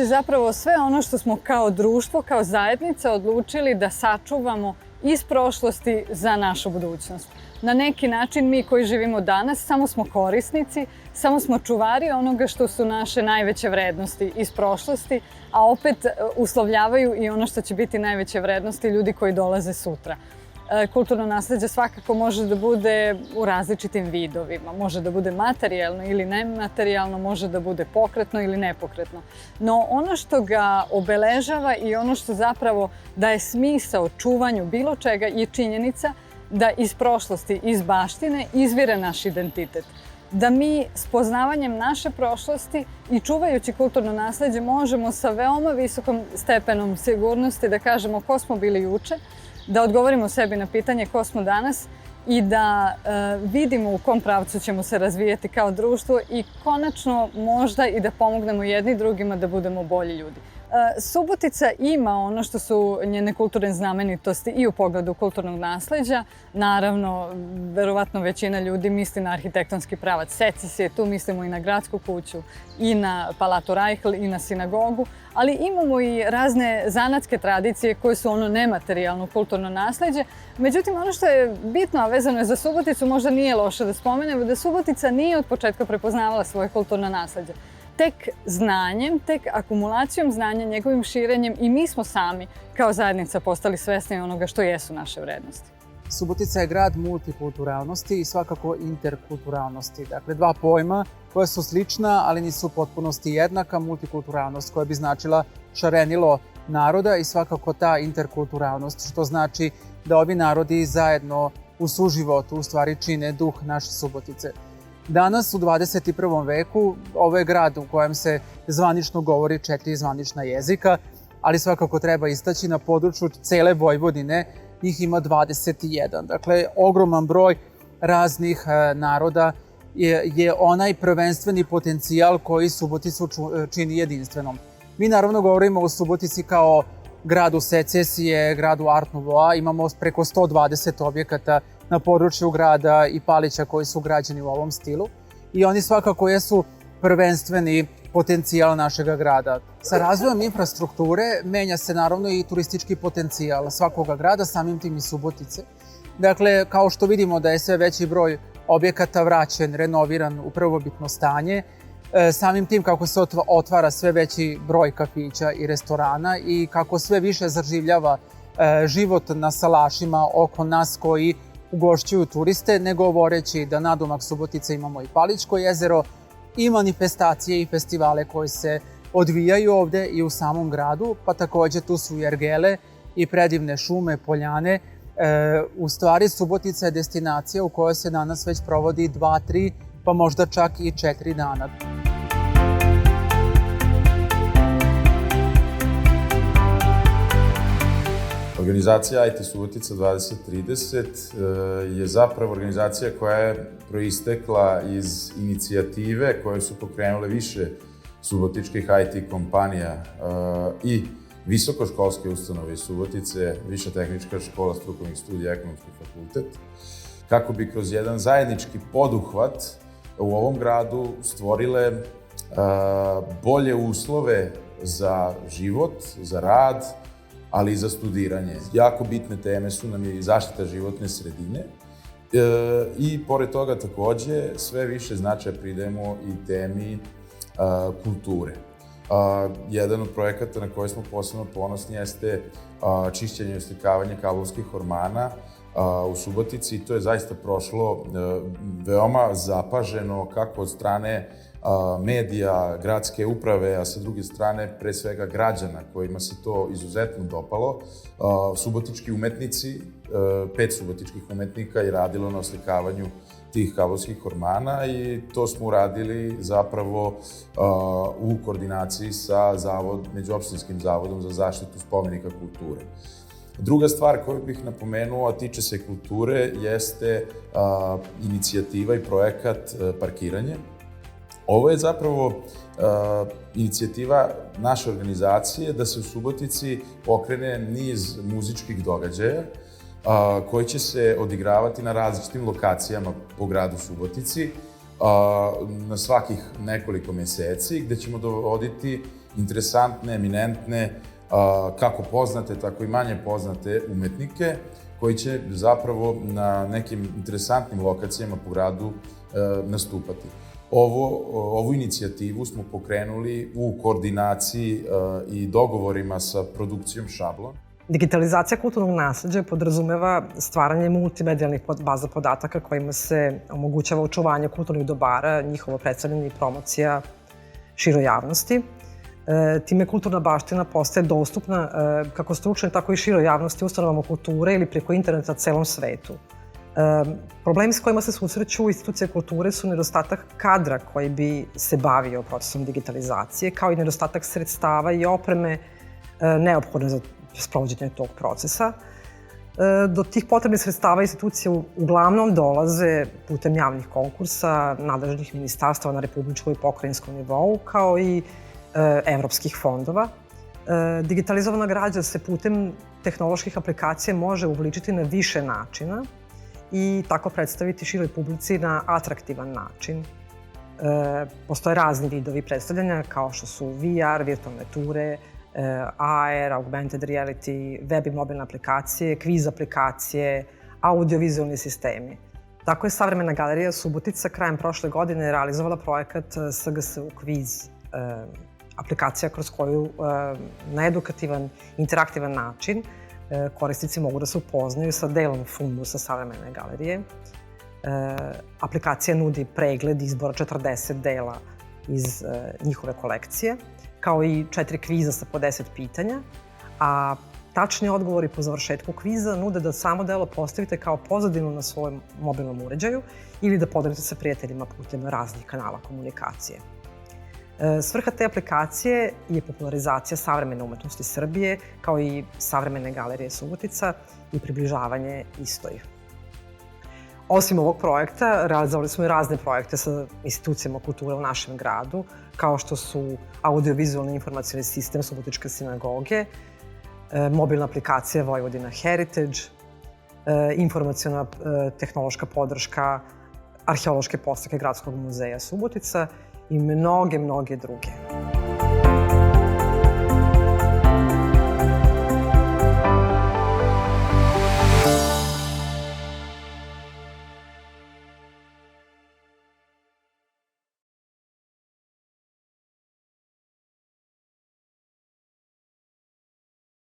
nasleđe zapravo sve ono što smo kao društvo, kao zajednica odlučili da sačuvamo iz prošlosti za našu budućnost. Na neki način mi koji živimo danas samo smo korisnici, samo smo čuvari onoga što su naše najveće vrednosti iz prošlosti, a opet uslovljavaju i ono što će biti najveće vrednosti ljudi koji dolaze sutra. Kulturno nasleđe svakako može da bude u različitim vidovima. Može da bude materijalno ili nematerijalno, može da bude pokretno ili nepokretno. No ono što ga obeležava i ono što zapravo daje smisao čuvanju bilo čega je činjenica da iz prošlosti, iz baštine izvire naš identitet. Da mi s poznavanjem naše prošlosti i čuvajući kulturno nasleđe možemo sa veoma visokom stepenom sigurnosti da kažemo ko smo bili juče, da odgovorimo sebi na pitanje ko smo danas i da vidimo u kom pravcu ćemo se razvijati kao društvo i konačno možda i da pomognemo jedni drugima da budemo bolji ljudi. Subotica ima ono što su njene kulturne znamenitosti i u pogledu kulturnog nasleđa. Naravno, verovatno većina ljudi misli na arhitektonski pravac secesije, tu mislimo i na gradsku kuću, i na Palatu Reichel, i na sinagogu, ali imamo i razne zanatske tradicije koje su ono nematerijalno kulturno nasleđe. Međutim, ono što je bitno, a vezano je za Suboticu, možda nije loše da spomenemo, da Subotica nije od početka prepoznavala svoje kulturno nasleđe. Tek znanjem, tek akumulacijom znanja, njegovim širenjem i mi smo sami kao zajednica postali svesni onoga što jesu naše vrednosti. Subotica je grad multikulturalnosti i svakako interkulturalnosti. Dakle, dva pojma koja su slična, ali nisu u potpunosti jednaka. Multikulturalnost koja bi značila šarenilo naroda i svakako ta interkulturalnost, što znači da ovi narodi zajedno u suživotu u stvari čine duh naše Subotice. Danas, u 21. veku, ovo je grad u kojem se zvanično govori 4 zvanična jezika, ali svakako treba istaći na području cele Vojvodine njih ima 21. Dakle, ogroman broj raznih naroda je onaj prvenstveni potencijal koji Suboticu čini jedinstvenom. Mi naravno govorimo o Subotici kao gradu secesije, gradu Art Nouveau, imamo preko 120 objekata na području grada i Palića koji su građeni u ovom stilu i oni svakako jesu prvenstveni potencijal našeg grada. Sa razvojem infrastrukture menja se naravno i turistički potencijal svakoga grada, samim tim i Subotice. Dakle, kao što vidimo da je sve veći broj objekata vraćen, renoviran u prvobitno stanje, samim tim kako se otvara sve veći broj kafića i restorana i kako sve više zaživljava život na salašima oko nas koji ugošćuju turiste, ne govoreći da nadomak Subotice imamo i Palićko jezero, i manifestacije i festivale koji se odvijaju ovde i u samom gradu, pa takođe tu su i ergele i predivne šume, poljane. U stvari Subotica je destinacija u kojoj se danas već provodi 2, 3, pa možda čak i 4 dana. Organizacija IT Subotica 2030 je zapravo organizacija koja je proistekla iz inicijative koje su pokrenule više subotičkih IT kompanija i visokoškolske ustanove iz Subotice, Viša tehnička škola strukovnih studija, Ekonomski fakultet, kako bi kroz jedan zajednički poduhvat u ovom gradu stvorile bolje uslove za život, za rad, ali i za studiranje. Jako bitne teme su nam i zaštita životne sredine i pored toga takođe sve više značaja pridajemo i temi kulture. Jedan od projekata na koje smo posebno ponosni jeste čišćenje i oslikavanje kablovskih ormana u Subotici i to je zaista prošlo veoma zapaženo kako od strane medija, gradske uprave, a sa druge strane pre svega građana kojima se to izuzetno dopalo. Subotički umetnici, 5 subotičkih umetnika je radilo na oslikavanju tih kablovskih ormana i to smo uradili zapravo u koordinaciji sa Međuopštinskim zavodom za zaštitu spomenika kulture. Druga stvar koju bih napomenuo, a tiče se kulture, jeste inicijativa i projekat Parkiranje. Ovo je zapravo inicijativa naše organizacije da se u Subotici pokrene niz muzičkih događaja koji će se odigravati na različitim lokacijama po gradu Subotici na svakih nekoliko meseci, gde ćemo dovoditi interesantne, eminentne, kako poznate, tako i manje poznate umetnike, koji će zapravo na nekim interesantnim lokacijama po gradu nastupati. Ovu inicijativu smo pokrenuli u koordinaciji i dogovorima sa produkcijom Šablon. Digitalizacija kulturnog nasleđa podrazumeva stvaranje multimedijalnih baza podataka kojima se omogućava očuvanje kulturnih dobara, njihovo predstavljanje i promocija široj javnosti. Time kulturna baština postaje dostupna kako stručnoj, tako i široj javnosti, ustanovama kulture ili preko interneta celom svetu. Problemi s kojima se susreću institucije kulture su nedostatak kadra koji bi se bavio procesom digitalizacije, kao i nedostatak sredstava i opreme neophodne za sprovođenje tog procesa. Do tih potrebnih sredstava institucije uglavnom dolaze putem javnih konkursa, nadležnih ministarstava na republičkom i pokrajinskom nivou, kao i evropskih fondova. Digitalizovana građa se putem tehnoloških aplikacija može uobličiti na više načina i tako predstaviti široj publici na atraktivan način. Postoje razni vidovi predstavljanja kao što su VR, virtualne ture, AR, augmented reality, web i mobilne aplikacije, kviz aplikacije, audiovizualni sistemi. Tako je Savremena galerija Subotica krajem prošle godine realizovala projekat SGSU Kviz, aplikacija kroz koju na edukativan, interaktivan način korisnici mogu da se upoznaju sa delom fundusa Savremene galerije. Aplikacija nudi pregled izbora 40 dela iz njihove kolekcije, kao i 4 kviza sa po 10 pitanja, a tačni odgovori po završetku kviza nude da samo delo postavite kao pozadinu na svojem mobilnom uređaju ili da podelite sa prijateljima putem raznih kanala komunikacije. Svrha te aplikacije je popularizacija savremene umetnosti Srbije, kao i Savremene galerije Subotica i približavanje istoj. Osim ovog projekta, realizovali smo i razne projekte sa institucijama kulture u našem gradu, kao što su audiovizualni informacioni sistem Subotičke sinagoge, mobilna aplikacija Vojvodina Heritage, informaciona tehnološka podrška arheološke postavke Gradskog muzeja Subotica i mnoge druge.